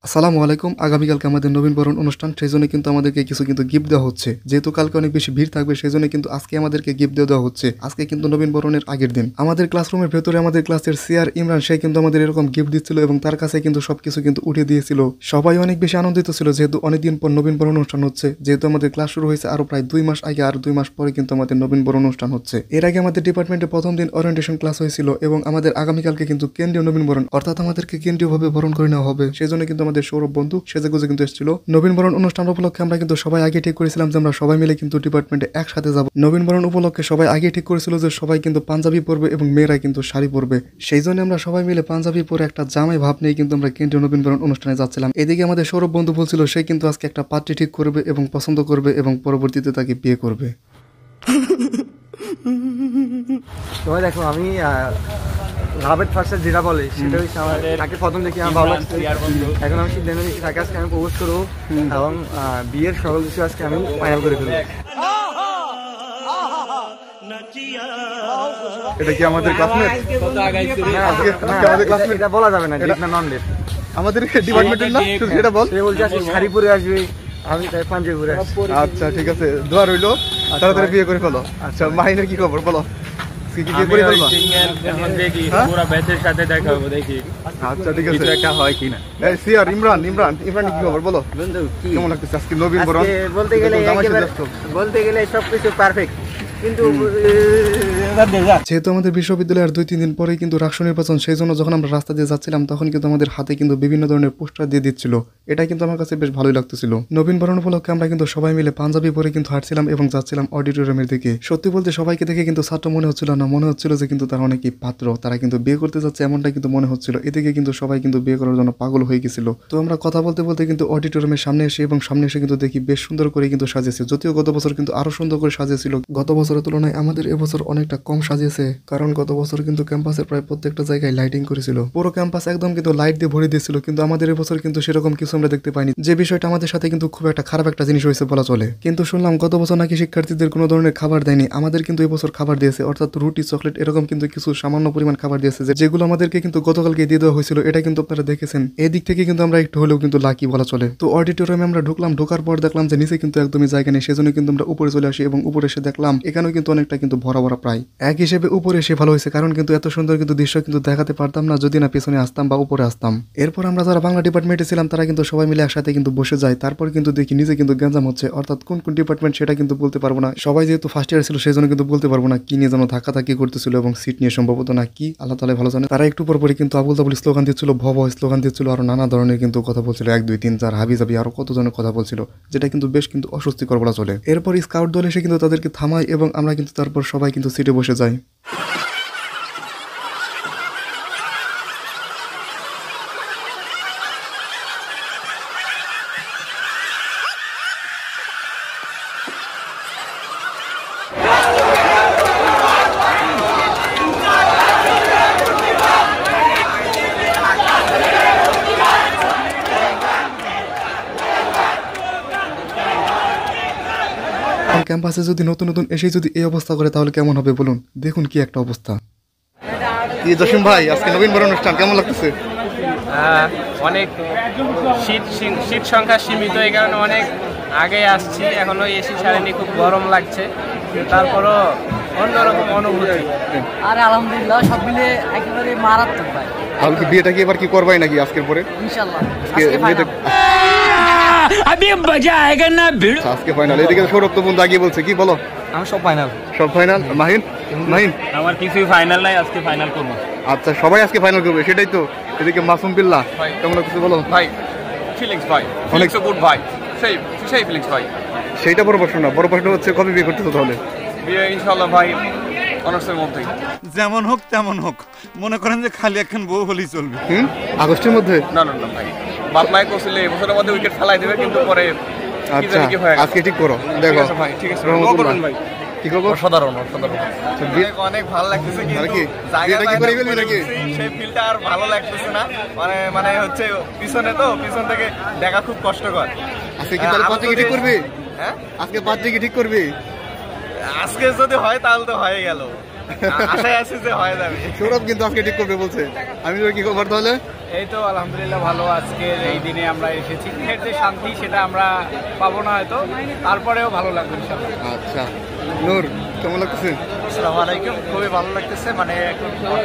আসসালামু আলাইকুম। আগামীকালকে আমাদের নবীনবরণ অনুষ্ঠান, সেই জন্য কিন্তু আমাদেরকে কিছু গিফট দেওয়া হচ্ছে। যেহেতু কালকে অনেক বেশি ভিড় থাকবে, সেই জন্য কিন্তু আজকে আমাদেরকে গিফট দেওয়া হচ্ছে। আজকে কিন্তু নবীনবরণের আগের দিন আমাদের ক্লাসরুমের ভেতরে আমাদের ক্লাসের সিআর ইমরান, সে কিন্তু আমাদের এরকম গিফট দিচ্ছিল এবং তার কাছে কিন্তু সবকিছু কিন্তু উঠিয়ে দিয়েছিল। সবাই অনেক বেশি আনন্দিত ছিল, যেহেতু অনেকদিন পর নবীনবরণ অনুষ্ঠান হচ্ছে। যেহেতু আমাদের ক্লাস শুরু হয়েছে আরো প্রায় 2 মাস আগে, আর 2 মাস পরে কিন্তু আমাদের নবীনবরণ অনুষ্ঠান হচ্ছে। এর আগে আমাদের ডিপার্টমেন্টে প্রথম দিন ওরিয়েন্টেশন ক্লাস হয়েছিল এবং আমাদের আগামীকালকে কিন্তু কেন্দ্রীয় নবীনবরণ, অর্থাৎ আমাদেরকে কেন্দ্রীয়ভাবে বরণ করে নেওয়া হবে। সেই জন্য কিন্তু আমাদের সৌরভ বন্ধু সেজেগুজে কিন্তু এসেছিল। নবীনবরণ অনুষ্ঠান উপলক্ষে আমরা কিন্তু সবাই আগে ঠিক করেছিলাম যে আমরা সবাই মিলে কিন্তু ডিপার্টমেন্টে একসাথে যাব। নবীনবরণ উপলক্ষে সবাই আগে ঠিক করেছিল যে সবাই কিন্তু পাঞ্জাবি পরবে এবং মেয়েরা কিন্তু শাড়ি পরবে। সেই জন্য আমরা সবাই মিলে পাঞ্জাবি পরে একটা জামাই ভাব নিয়ে কিন্তু আমরা কেন্দ্রীয় নবীনবরণ অনুষ্ঠানে যাচ্ছিলাম। এদিকে আমাদের সৌরভ বন্ধু বলছিল সে কিন্তু আজকে একটা পাত্রী ঠিক করবে এবং পছন্দ করবে এবং পরবর্তীতে তাকে বিয়ে করবে। তোমায় দেখো, আমি লাভের ফার্স্টে যেটা বলে সেটা হচ্ছে আমার তাকে প্রথম দেখি আমার ভালো লাগছে। এখন আমি সিদ্ধান্ত নিচ্ছি তাকে আজকে আমি প্রপোজ করবো এবং বিয়ের সকল কিছু আজকে আমি ফাইনাল করে ফেলবো। এটা কি আমাদের ক্লাসমেট? এটা বলা যাবে না, ডেট না নন ডেট। আমাদের ডিপার্টমেন্টের না, এটা বল। সে বলছে আজকে শাড়ি পরে আসবে, আমি তাই পাঞ্জাবি পরে আসবো। আচ্ছা ঠিক আছে, দোয়া রইলো, তাড়াতাড়ি বিয়ে করে ফেলো। আচ্ছা মাহিনের কি খবর বলো? আচ্ছা ঠিক আছে, ইমরান কি খবর বলো? কেমন লাগতেছে আজকে নবীনবরণ? বলতে গেলে সবকিছু পারফেক্ট, কিন্তু যেহেতু আমাদের বিশ্ববিদ্যালয়ে আর 2-3 দিন পরেই কিন্তু রাষ্ট্র নির্বাচন, সেই জন্য যখন আমরা রাস্তা দিয়ে যাচ্ছিলাম তখন কিন্তু আমাদের হাতে কিন্তু বিভিন্ন ধরনের পোস্টার দিয়ে দিচ্ছিল। এটা কিন্তু আমার কাছে বেশ ভালোই লাগতেছিল। নবীনবরণ উপলক্ষে আমরা কিন্তু সবাই মিলে পাঞ্জাবি পরে কিন্তু হাঁটছিলাম এবং যাচ্ছিলাম অডিটোরিয়ামের দিকে। সত্যি বলতে সবাইকে দেখে কিন্তু ছাত্র মনে হচ্ছিল না, মনে হচ্ছিল যে কিন্তু তারা অনেকেই পাত্র, তারা কিন্তু বিয়ে করতে যাচ্ছে এমনটা কিন্তু মনে হচ্ছিল। এদিকে কিন্তু সবাই কিন্তু বিয়ে করার জন্য পাগল হয়ে গেছিল। তো আমরা কথা বলতে বলতে কিন্তু অডিটোরিয়ামের সামনে এসে এবং সামনে এসে কিন্তু দেখি বেশ সুন্দর করে কিন্তু সাজিয়েছে। যদিও গত বছর কিন্তু আরো সুন্দর করে সাজিয়েছিল, গত বছরের তুলনায় আমাদের এবছর অনেকটা কম সাজিয়েছে, কারণ গত বছর কিন্তু ক্যাম্পাসের প্রায় প্রত্যেকটা জায়গায় লাইটিং করেছিল। পুরো ক্যাম্পাস একদম কিন্তু লাইট দিয়ে ভরে দিয়েছিল, কিন্তু আমাদের এবছর কিন্তু সেরকম কিছু আমরা দেখতে পাইনি। যে বিষয়টা আমাদের সাথে কিন্তু খুব একটা খারাপ একটা জিনিস হয়েছে বলা চলে। কিন্তু শুনলাম গত বছর নাকি শিক্ষার্থীদের কোনো ধরনের খাবার দেয়নি, আমাদের কিন্তু এবছর খাবার দিয়েছে, অর্থাৎ রুটি, চকলেট এরকম কিন্তু কিছু সামান্য পরিমাণ খাবার দিয়েছে, যেগুলো আমাদেরকে কিন্তু গতকালকে দিয়ে দেওয়া হয়েছিল। এটা কিন্তু আপনারা দেখেছেন। এই দিক থেকে কিন্তু আমরা একটু হলেও কিন্তু লাকি বলা চলে। তো অডিটোরিয়ামে আমরা ঢুকলাম, ঢোকার পর দেখলাম যে নিচে কিন্তু একদমই জায়গা নেই, সেজন্য কিন্তু আমরা উপরে চলে আসি এবং উপরে এসে দেখলাম এখানেও কিন্তু অনেকটা কিন্তু ভরা ভরা প্রায়। এক হিসেবে উপরে এসে ভালো হয়েছে, কারণ কিন্তু এত সুন্দর কিন্তু দৃশ্য কিন্তু দেখাতে পারতাম না যদি না পেছনে আসতাম বা উপরে আসতাম। এরপর আমরা যারা বাংলা ডিপার্টমেন্টে ছিলাম তারা কিন্তু সবাই মিলে একসাথে কিন্তু বসে যায়। তারপর কিন্তু দেখি নিজে কিন্তু গ্যাঞ্জাম হচ্ছে, অর্থাৎ কোন কোন ডিপার্টমেন্ট সেটা কিন্তু বলতে পারবো না। সবাই যেহেতু ফার্স্ট ইয়ার ছিল সেই জন্য কিন্তু বলতে পারবো না কি নিয়ে যেন ধাক্কাধাক্কি করতেছিল এবং সিট নিয়ে সম্ভবত না কি, আল্লাহ তাআলাই ভালো জানে। তারা একটু পরপরই কিন্তু আবুল তাবুল স্লোগান দিচ্ছিল, ভব স্লোগান দিচ্ছিল, আরো নানা ধরনের কিন্তু কথা বলছিল, 1 2 3 4 হাবি জাবি আরো কত জনের কথা বলছিল, যেটা কিন্তু বেশ কিন্তু অস্বস্তিকর বলা চলে। এরপর স্কাউট দল এসে কিন্তু তাদেরকে থামায় এবং আমরা কিন্তু তারপর সবাই কিন্তু সিটে বসে যাই। ক্যাম্পাসে যদি নতুন নতুন এসে যদি এই অবস্থা করে তাহলে কেমন হবে বলুন? দেখুন কি একটা অবস্থা। জসিম ভাই, আজকে নবীনবরণ অনুষ্ঠান কেমন লাগতেছে? অনেক শীত সংখ্যা সীমিত, এই কারণে অনেক আগে আসছি, এখনো এসি ছাড়েনি, খুব গরম লাগছে, তারপরও অন্যরকম অনুভূতি। আর আলহামদুলিল্লাহ সব মিলে একেবারে মারাত্মক ভাই। তাহলে বিয়েটা কি এবার কি করবাই নাকি আজকের পরে? ইনশাআল্লাহ अभी मजा आएगा ना भिड़। আজকে ফাইনাল। এদিকে সৌরভ তো বন্ধু আগে বলছে, কি বলো? আমি সব ফাইনাল। সব ফাইনাল। মাহিন আমার কিছুই ফাইনাল নাই, আজকে ফাইনাল করবো। আচ্ছা সবাই আজকে ফাইনাল করবে, সেটাই তো। এদিকে মাসুম বিল্লাহ কেমন কিছু বলো? ভাই ফিলিংস ভাই, অনেক গুড ভাই, সেই ফিলিংস ভাই। সেইটা বড় প্রশ্ন না, বড় প্রশ্ন হচ্ছে কবে বিয়ে করতেছো তাহলে? বিয়ে ইনশাআল্লাহ ভাই অনার্সের মধ্যেই। যেমন হোক তেমন হোক, মনে করেন যে খালি একখান বউ হলেই চলবে। আগস্টের মধ্যে? না ভাই, বাপ মাই করছিল এবছরের মধ্যে উইকেট ফেলাই দেবে, কিন্তু পরে আচ্ছা আজকে ঠিক করো, দেখো ভাই। ঠিক আছে ভাই, কি করবো? অসাধারণ অনেক ভালো লাগতেছে, কিন্তু সেই ফিলটা আর ভালো লাগতেছে না। মানে হচ্ছে পিছনে তো, পিছন থেকে দেখা খুব কষ্টকর। আজকে কি তাহলে পাত্রী ঠিক করবি? হ্যাঁ আজকে পাত্রী কি ঠিক করবি? আজকে যদি হয় তাহলে তো হয়ে গেল, আশায় আছি যে হয়ে যাবে। সৌরভ কিন্তু আজকে ঠিক করবে বলছে, আমি কি খবর তাহলে? এই তো আলহামদুলিল্লাহ ভালো। আজকে এই দিনে আমরা এসেছি, এর যে শান্তি সেটা আমরা পাবো না হয়তো, তারপরেও ভালো লাগবে ইনশাআল্লাহ। আচ্ছা নূর, কেমন লাগতেছে? আসসালামু আলাইকুম। খুবই ভালো লাগতেছে, মানে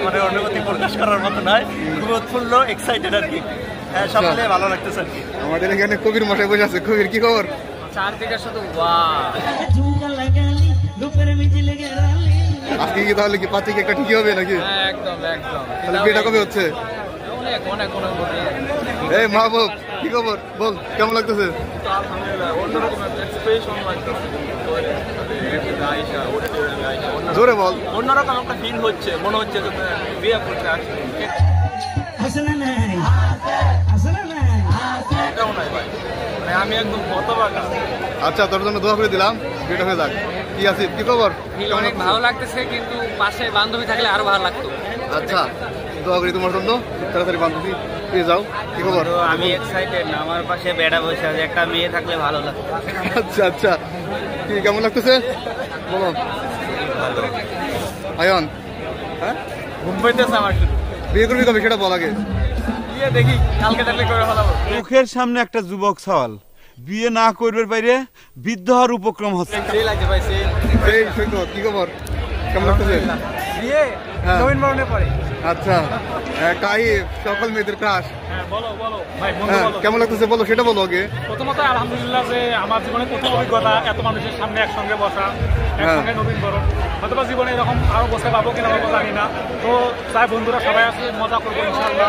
মানে অনুভূতি প্রকাশ করার মতো নয়, খুবই উৎফুল্ল, এক্সাইটেড আর কি। হ্যাঁ, সব মিলিয়ে ভালো লাগতেছে আর কি। আমাদের এখানে কবির মশাই বসে আছে। কবির, কি খবর? চারদিকে শুধু ওয়াও। আজকে কি তাহলে কি পাতি কেকটা ঠিকই হবে নাকি? একদম একদম। তাহলে বিয়েটা কবে হচ্ছে? অনেক অনেক অনুভূতি। এই মাহবুব, কি খবর? বল, কেমন লাগতেছে? আলহামদুলিল্লাহ অন্যরকম একটা এক্সপ্রেশন লাগতেছে। জোরে বল। অন্যরকম একটা ফিল হচ্ছে, মনে হচ্ছে যে বিয়ে করতে আসছে। এটাও নাই ভাই, মানে আমি একদম হতবাক আছি। আচ্ছা, তোর জন্য দোয়া করে দিলাম, বিয়েটা হয়ে যাক। কি আছে, কি খবর? অনেক ভালো লাগতেছে, কিন্তু পাশে বান্ধবী থাকলে আরো ভালো লাগতো। আচ্ছা, দোয়া করি তোমার জন্য, তাড়াতাড়ি বান্ধবী পেয়ে যাও। কি খবর? আমি এক্সাইটেড না, আমার পাশে বেড়া বসে আছে, একটা মেয়ে থাকলে ভালো লাগতো। আচ্ছা আচ্ছা, কি কেমন লাগতেছে বলো। আয়ন, হ্যাঁ ঘুম পাইতেছে আমার শুধু। বিয়ে করবি কবে সেটা বল আগে। বিয়ে দেখি কালকে থাকলে করে ফেলাবো। চোখের সামনে একটা যুবক সওয়াল বিয়ে না করবার বাইরে বৃদ্ধ হওয়ার উপক্রম হচ্ছে। সেই লাগছে ভাই, সেই এই সৈকত, কি খবর? কেমন লাগতেছে? বিয়ে হ্যাঁ। নবীন বরণের পরে। আচ্ছা, কাহিব সকল মেয়েদের ক্রাশ। হ্যাঁ বলো বলো ভাই, বন্ধু হ্যাঁ, বলো। কেমন লাগতেছে বলো, সেটা বলো আগে। প্রথমত আলহামদুলিল্লাহ যে আমার জীবনে প্রথম অভিজ্ঞতা এত মানুষের সামনে একসঙ্গে বসা, একসঙ্গে নবীন বরণ। হয়তোবা জীবনে এরকম আরো বসে পাবো কিনা পাবো জানি না। তো চাই বন্ধুরা সবাই আসলে মজা করবো ইনশাআল্লাহ।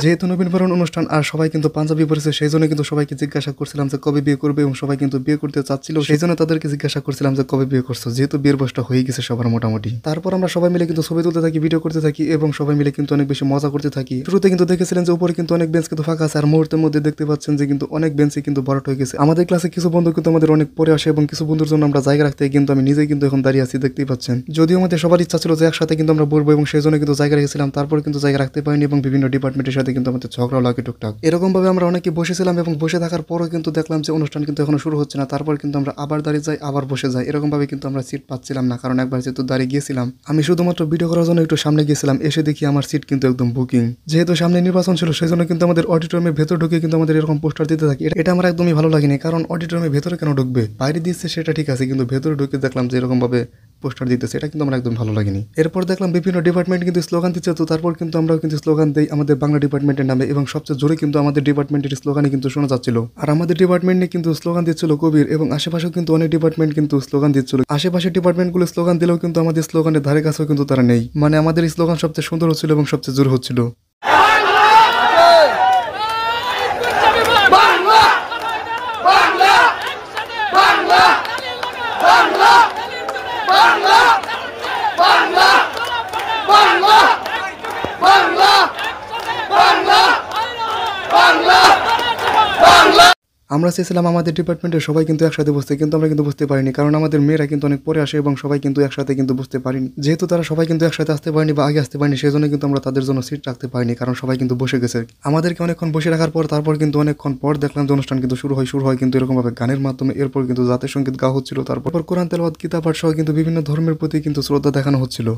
যেহেতু নবীন বরণ অনুষ্ঠান আর সবাই কিন্তু পাঞ্জাবি পরেছে, সেই জন্য কিন্তু সবাইকে জিজ্ঞাসা করছিলাম যে কবে বিয়ে করবে, এবং সবাই কিন্তু বিয়ে করতে চাচ্ছিল, সেই জন্য তাদেরকে জিজ্ঞাসা করছিলাম যে কবে বিয়ে করছো, যেহেতু বিয়ের বয়সটা হয়ে গেছে সবার মোটামুটি। তারপর আমরা সবাই মিলে কিন্তু ছবি তুলতে থাকি, ভিডিও করতে থাকি, এবং সবাই মিলে কিন্তু অনেক বেশি মজা করতে থাকি। শুরুতে কিন্তু দেখেছিলেন যে উপরে কিন্তু অনেক বেঞ্চ কিন্তু ফাঁকা আছে, আর মুহূর্তের মধ্যে দেখতে পাচ্ছেন যে কিন্তু অনেক বেঞ্চে কিন্তু ভরাট হয়ে গেছে। আমাদের ক্লাসে কিছু বন্ধু কিন্তু আমাদের অনেক পরে আসে, এবং কিছু বন্ধুর জন্য আমরা জায়গা রাখতে কিন্তু আমি নিজেই কিন্তু এখন দাঁড়িয়ে আছি, দেখতেই পাচ্ছেন। যদিও আমাদের সবার ইচ্ছা ছিল যে একসাথে কিন্তু আমরা বলবো, এবং সেই জন্য কিন্তু জায়গা রেখেছিলাম, তারপর কিন্তু জায়গা রাখতে পারিনি, এবং বিভিন্ন ডিপার্টমেন্টের সাথে কিন্তু আমাদের ঝগড়া লাগে টুকটাক। এরকম ভাবে আমরা অনেকে বসেছিলাম, এবং বসে থাকার পরও কিন্তু দেখলাম যে অনুষ্ঠান কিন্তু এখনো শুরু হচ্ছে না। তারপর কিন্তু আমরা আবার দাঁড়িয়ে যাই, আবার বসে যাই, এরকম ভাবে কিন্তু আমরা সিট পাচ্ছিলাম না, কারণ একবার যেহেতু দাঁড়িয়ে গিয়েছিলাম, আমি শুধুমাত্র ভিডিও করার জন্য একটু সামনে গিয়েছিলাম, এসে দেখি আমার সিট কিন্তু একদম বুকিং। যেহেতু সামনে নির্বাচন ছিল, সেই জন্য কিন্তু আমাদের অডিটোরিয়ামের ভেতর ঢুকে কিন্তু আমাদের এরকম পোস্টার দিতে থাকে। এটা আমার একদমই ভালো লাগেনি, কারণ অডিটোরিয়ামের ভেতরে কেন ঢুকবে, বাইরে দিচ্ছে সেটা ঠিক আছে, কিন্তু ভেতরে ঢুকে দেখলাম যে এরকম ভাবে পোস্টার দিতেছে, এটা কিন্তু আমার একদম ভালো লাগেনি। এরপর দেখলাম বিভিন্ন ডিপার্টমেন্ট কিন্তু স্লোগান দিচ্ছে, তো তারপর কিন্তু আমরাও কিন্তু স্লোগান দেই আমাদের বাংলা ডিপার্টমেন্টের নামে, এবং সবচেয়ে জোরে কিন্তু আমাদের ডিপার্টমেন্টের স্লোগানই কিন্তু শোনা যাচ্ছিল। আর আমাদের ডিপার্টমেন্টে কিন্তু স্লোগান দিচ্ছিল কবির, এবং আশেপাশেও কিন্তু অনেক ডিপার্টমেন্ট কিন্তু স্লোগান দিচ্ছিল। আশেপাশের ডিপার্টমেন্টগুলো স্লোগান দিলেও কিন্তু আমাদের স্লোগানের ধারে কাছেও কিন্তু তারা নেই, মানে আমাদের স্লোগান সবচেয়ে সুন্দর হচ্ছিল এবং সবচেয়ে জোর হচ্ছিল। আমরা চেয়েছিলাম আমাদের ডিপার্টমেন্টের সবাই কিন্তু একসাথে বসতে, কিন্তু আমরা কিন্তু বুঝতে পারিনি, কারণ আমাদের মেয়েরা কিন্তু অনেক পরে আসে, এবং সবাই কিন্তু একসাথে কিন্তু বুঝতে পারিনি। যেহেতু তারা সবাই কিন্তু একসাথে আসতে পারেনি বা আগে আসতে পারেনি, সেই জন্য কিন্তু আমরা তাদের জন্য সিট রাখতে পারিনি, কারণ সবাই কিন্তু বসে গেছে। আমাদেরকে অনেকক্ষণ বসে রাখার পর তারপর কিন্তু অনেকক্ষণ পর দেখলাম যে অনুষ্ঠান কিন্তু শুরু হয় কিন্তু এরকম ভাবে গানের মাধ্যমে। এরপর কিন্তু জাতীয় সঙ্গীত গাওয়া হচ্ছিল, তারপর কোরআন তেলাওয়াত, কিতাব পাঠ সহ কিন্তু বিভিন্ন ধর্মের প্রতি কিন্তু শ্রদ্ধা দেখানো হচ্ছিল।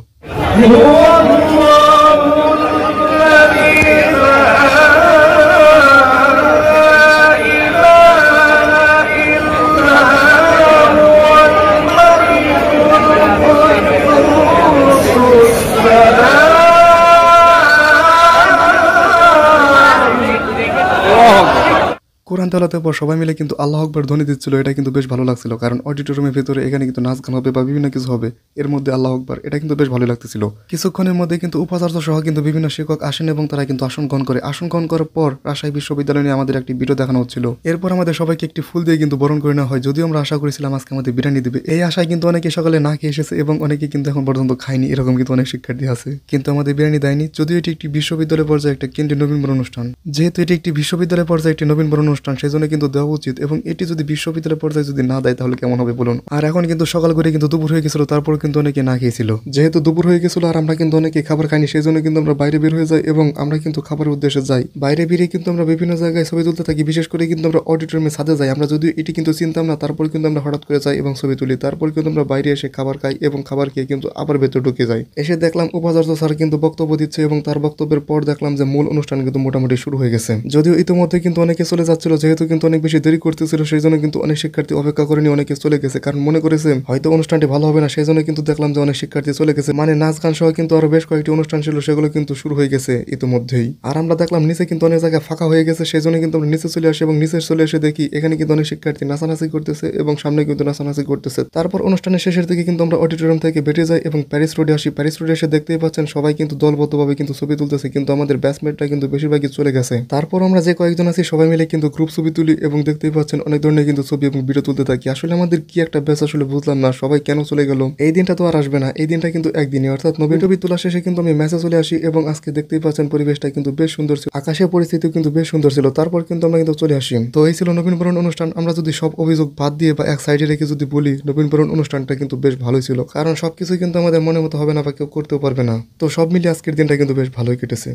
কোরআন তেলাওয়াতের পর সবাই মিলে কিন্তু আল্লাহু আকবার ধ্বনি দিচ্ছিল, এটা কিন্তু বেশ ভালো লাগছিল, কারণ অডিটোরিয়ামের ভিতরে এখানে কিন্তু নাচ গান হবে বা বিভিন্ন কিছু হবে, এর মধ্যে আল্লাহু আকবার, এটা কিন্তু বেশ ভালো লাগতেছিল। কিছুক্ষণের মধ্যে কিন্তু উপাচার্য সহ কিন্তু বিভিন্ন শিক্ষক আসেন, এবং তারা কিন্তু আসন গ্রহণ করে। আসন গ্রহণ করার পর রাজশাহী বিশ্ববিদ্যালয় নিয়ে আমাদের একটি ভিডিও দেখানো হচ্ছিল। এরপর আমাদের সবাইকে একটি ফুল দিয়ে কিন্তু বরণ করে নেওয়া হয়, যদিও আমরা আশা করেছিলাম আজকে আমাদের বিরিয়ানি দিবে। এই আশায় কিন্তু অনেকে সকালে না খেয়ে এসেছে, এবং অনেকে কিন্তু এখন পর্যন্ত খায়নি, এরকম কিন্তু অনেক শিক্ষার্থী আছে, কিন্তু আমাদের বিরিয়ানি দেয়নি। যদিও এটি একটি বিশ্ববিদ্যালয় পর্যায়ে একটা কেন্দ্রীয় নবীন বরণ অনুষ্ঠান, যেহেতু এটি একটি বিশ্ববিদ্যালয় পর্যায়ে একটি নবীন বরণ অনুষ্ঠান, অনুষ্ঠান সেই জন্য কিন্তু দেওয়া উচিত, এবং এটি যদি বিশ্ববিদ্যালয় পর্যায়ে যদি না দেয় তাহলে কেমন হবে বলুন। আর এখন কিন্তু সকাল করে কিন্তু দুপুর হয়ে গেছিল, তারপর কিন্তু অনেকে না খেয়েছিল। যেহেতু দুপুর হয়ে গেছিল আর আমরা কিন্তু অনেকে খাবার খাইনি, সেই জন্য কিন্তু আমরা বাইরে বের হয়ে যাই এবং আমরা কিন্তু খাবারের উদ্দেশ্যে যাই। বাইরে বেরিয়ে কিন্তু আমরা বিভিন্ন জায়গায় ছবি তুলতে থাকি, বিশেষ করে কিন্তু আমরা অডিটোরিয়ামে ছাদে যাই। আমরা যদিও এটি কিন্তু চিনতাম না, তারপর কিন্তু আমরা হঠাৎ করে যাই এবং ছবি তুলি। তারপর কিন্তু আমরা বাইরে এসে খাবার খাই এবং খাবার খেয়ে কিন্তু আবার ভেতরে ঢুকে যাই। এসে দেখলাম উপাচার্য স্যার কিন্তু বক্তব্য দিচ্ছে এবং তার বক্তব্যের পর দেখলাম যে মূল অনুষ্ঠান কিন্তু মোটামুটি শুরু হয়ে গেছে। যদিও ইতিমধ্যে কিন্তু অনেকে চলে যাচ্ছিল, যেহেতু কিন্তু অনেক বেশি দেরি করতেছিল সেই জন্য কিন্তু অনেক শিক্ষার্থী অপেক্ষা করেনি, অনেকে চলে গেছে, কারণ মনে করেছে হয়তো অনুষ্ঠানটি ভালো হবে না। সেই জন্য কিন্তু দেখলাম যে অনেক শিক্ষার্থী চলে গেছে, মানে নাচ গান সহ কিন্তু আরো বেশ কয়েকটি অনুষ্ঠান ছিল, সেগুলো কিন্তু শুরু হয়ে গেছে ইতিমধ্যেই। আর আমরা দেখলাম নিচে কিন্তু অনেক জায়গায় ফাঁকা হয়ে গেছে, সেই জন্য কিন্তু আমরা নিচে চলে আসি এবং নিচে চলে এসে দেখি এখানে কিন্তু অনেক শিক্ষার্থী নাচানাচি করতেছে এবং সামনে কিন্তু নাচানাচি করতেছে। তারপর অনুষ্ঠানের শেষের দিকে কিন্তু আমরা অডিটোরিয়াম থেকে বেরিয়ে যাই এবং প্যারিস রোডে আসি। প্যারিস রোডে এসে দেখতেই পাচ্ছেন সবাই কিন্তু দলবদ্ধভাবে কিন্তু ছবি তুলতেছে, কিন্তু আমাদের ব্যাচমেটটা কিন্তু বেশিরভাগই চলে গেছে। তারপর আমরা যে কয়েকজন আছি সবাই মিলে কিন্তু গ্রুপ ছবি তুলি এবং দেখতেই পাচ্ছেন অনেক ধরনের কিন্তু ছবি এবং ভিডিও তুলতে থাকি। আসলে আমাদের কি একটা ব্যাচ আসলে বুঝলাম না, সবাই কেন চলে গেল। এই দিনটা তো আর আসবে না, এই দিনটা কিন্তু একদিনই, অর্থাৎ নবীন ছবি তোলা শেষে কিন্তু আমি ম্যাচে চলে আসি এবং আজকে দেখতেই পাচ্ছেন পরিবেশটা কিন্তু বেশ সুন্দর ছিল, আকাশের পরিস্থিতিও কিন্তু বেশ সুন্দর ছিল। তারপর কিন্তু আমরা কিন্তু চলে আসি। তো এই ছিল নবীনবরণ অনুষ্ঠান। আমরা যদি সব অভিযোগ বাদ দিয়ে বা এক সাইডে রেখে যদি বলি, নবীনবরণ অনুষ্ঠানটা কিন্তু বেশ ভালোই ছিল, কারণ সবকিছু কিন্তু আমাদের মনের মতো হবে না বা কেউ করতেও পারবে না। তো সব মিলিয়ে আজকের দিনটা কিন্তু বেশ ভালোই কেটেছে।